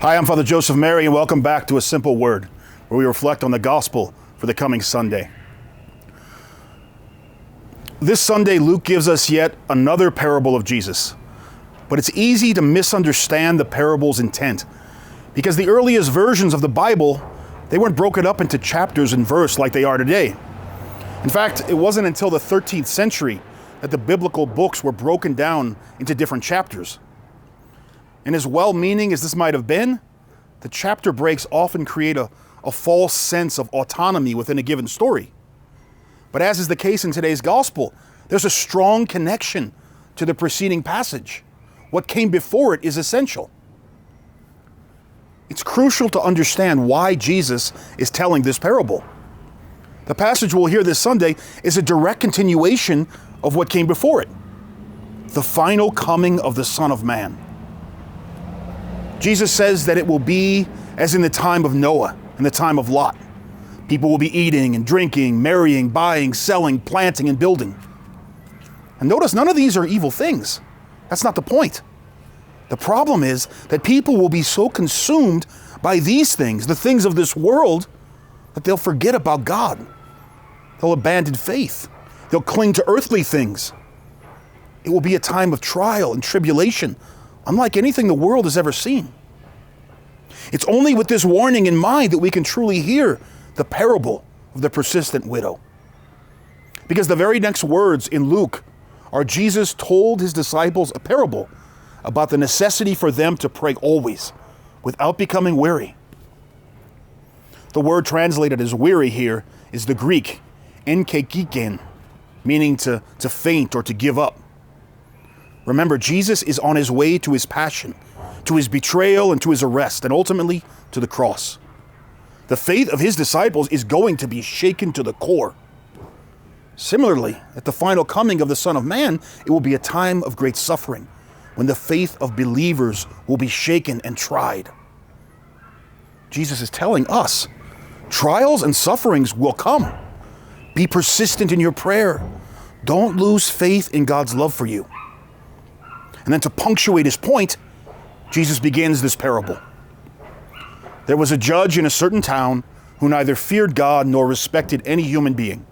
Hi, I'm Father Joseph Mary, and welcome back to A Simple Word, where we reflect on the gospel for the coming Sunday. This Sunday, Luke gives us yet another parable of Jesus, but it's easy to misunderstand the parable's intent, because the earliest versions of the Bible, they weren't broken up into chapters and verse like they are today. In fact, it wasn't until the 13th century that the biblical books were broken down into different chapters. And as well-meaning as this might have been, the chapter breaks often create a false sense of autonomy within a given story. But as is the case in today's gospel, there's a strong connection to the preceding passage. What came before it is essential. It's crucial to understand why Jesus is telling this parable. The passage we'll hear this Sunday is a direct continuation of what came before it, the final coming of the Son of Man. Jesus says that it will be as in the time of Noah and the time of Lot. People will be eating and drinking, marrying, buying, selling, planting, and building. And notice, none of these are evil things. That's not the point. The problem is that people will be so consumed by these things, the things of this world, that they'll forget about God. They'll abandon faith. They'll cling to earthly things. It will be a time of trial and tribulation, unlike anything the world has ever seen. It's only with this warning in mind that we can truly hear the parable of the persistent widow. Because the very next words in Luke are Jesus told his disciples a parable about the necessity for them to pray always, without becoming weary. The word translated as weary here is the Greek enkekiken, meaning to faint or to give up. Remember, Jesus is on his way to his passion, to his betrayal and to his arrest, and ultimately to the cross. The faith of his disciples is going to be shaken to the core. Similarly, at the final coming of the Son of Man, it will be a time of great suffering, when the faith of believers will be shaken and tried. Jesus is telling us, trials and sufferings will come. Be persistent in your prayer. Don't lose faith in God's love for you. And then to punctuate his point, Jesus begins this parable. There was a judge in a certain town who neither feared God nor respected any human being.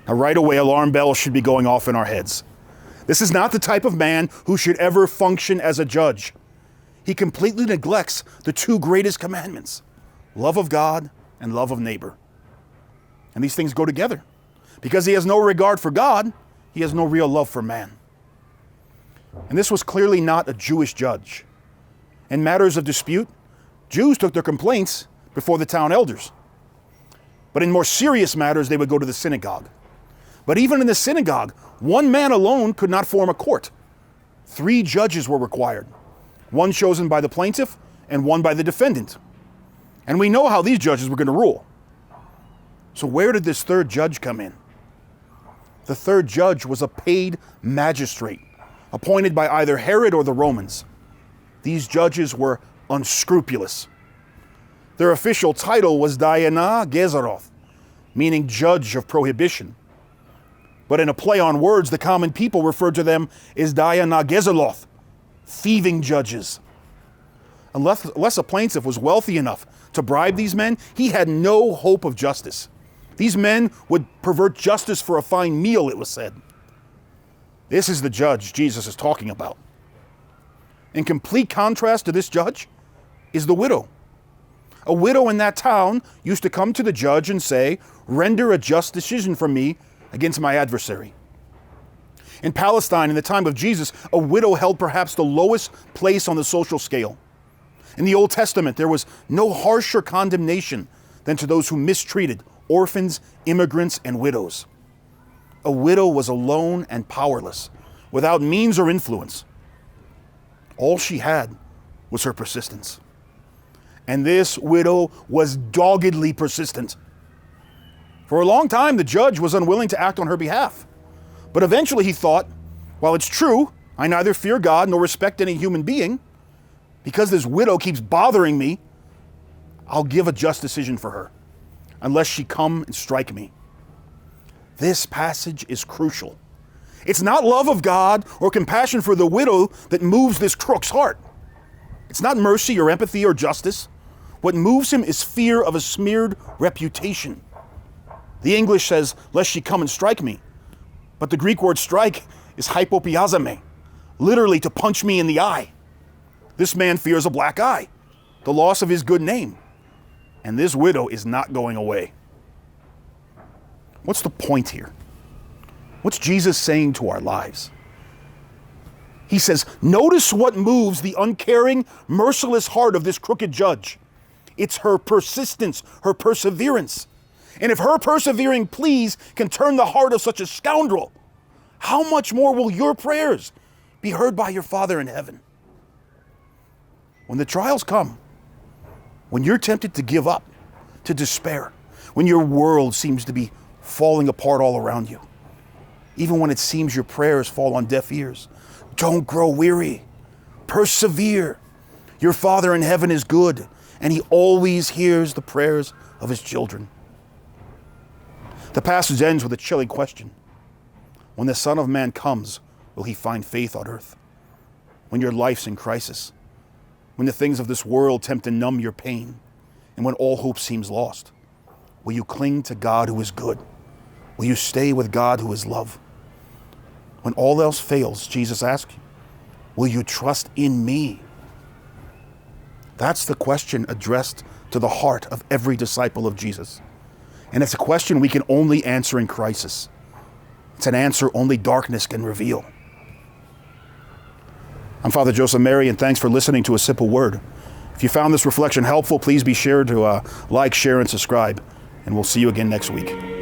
Now, right away, alarm bells should be going off in our heads. This is not the type of man who should ever function as a judge. He completely neglects the two greatest commandments, love of God and love of neighbor. And these things go together. Because he has no regard for God, he has no real love for man. And this was clearly not a Jewish judge. In matters of dispute, Jews took their complaints before the town elders. But in more serious matters, they would go to the synagogue. But even in the synagogue, one man alone could not form a court. 3 judges were required, one chosen by the plaintiff and one by the defendant. And we know how these judges were going to rule. So where did this third judge come in? The third judge was a paid magistrate, appointed by either Herod or the Romans. These judges were unscrupulous. Their official title was Dayana Gezaroth, meaning judge of prohibition. But in a play on words, the common people referred to them as Dayana Gezaloth, thieving judges. Unless a plaintiff was wealthy enough to bribe these men, he had no hope of justice. These men would pervert justice for a fine meal, it was said. This is the judge Jesus is talking about. In complete contrast to this judge is the widow. A widow in that town used to come to the judge and say, "Render a just decision for me against my adversary." In Palestine, in the time of Jesus, a widow held perhaps the lowest place on the social scale. In the Old Testament, there was no harsher condemnation than to those who mistreated orphans, immigrants, and widows. A widow was alone and powerless, without means or influence. All she had was her persistence. And this widow was doggedly persistent. For a long time, the judge was unwilling to act on her behalf. But eventually he thought, while it's true, I neither fear God nor respect any human being, because this widow keeps bothering me, I'll give a just decision for her, unless she come and strike me. This passage is crucial. It's not love of God or compassion for the widow that moves this crook's heart. It's not mercy or empathy or justice. What moves him is fear of a smeared reputation. The English says, lest she come and strike me. But the Greek word strike is hypopiazame, literally to punch me in the eye. This man fears a black eye, the loss of his good name. And this widow is not going away. What's the point here? What's Jesus saying to our lives? He says, notice what moves the uncaring, merciless heart of this crooked judge. It's her persistence, her perseverance. And if her persevering pleas can turn the heart of such a scoundrel, how much more will your prayers be heard by your Father in heaven? When the trials come, when you're tempted to give up, to despair, when your world seems to be falling apart all around you, even when it seems your prayers fall on deaf ears, don't grow weary. Persevere. Your Father in heaven is good, and he always hears the prayers of his children. The passage ends with a chilling question. When the Son of Man comes, will he find faith on earth? When your life's in crisis, when the things of this world tempt to numb your pain, and when all hope seems lost, will you cling to God who is good? Will you stay with God who is love? When all else fails, Jesus asks, will you trust in me? That's the question addressed to the heart of every disciple of Jesus. And it's a question we can only answer in crisis. It's an answer only darkness can reveal. I'm Father Joseph Mary, and thanks for listening to A Simple Word. If you found this reflection helpful, please be sure to like, share, and subscribe. And we'll see you again next week.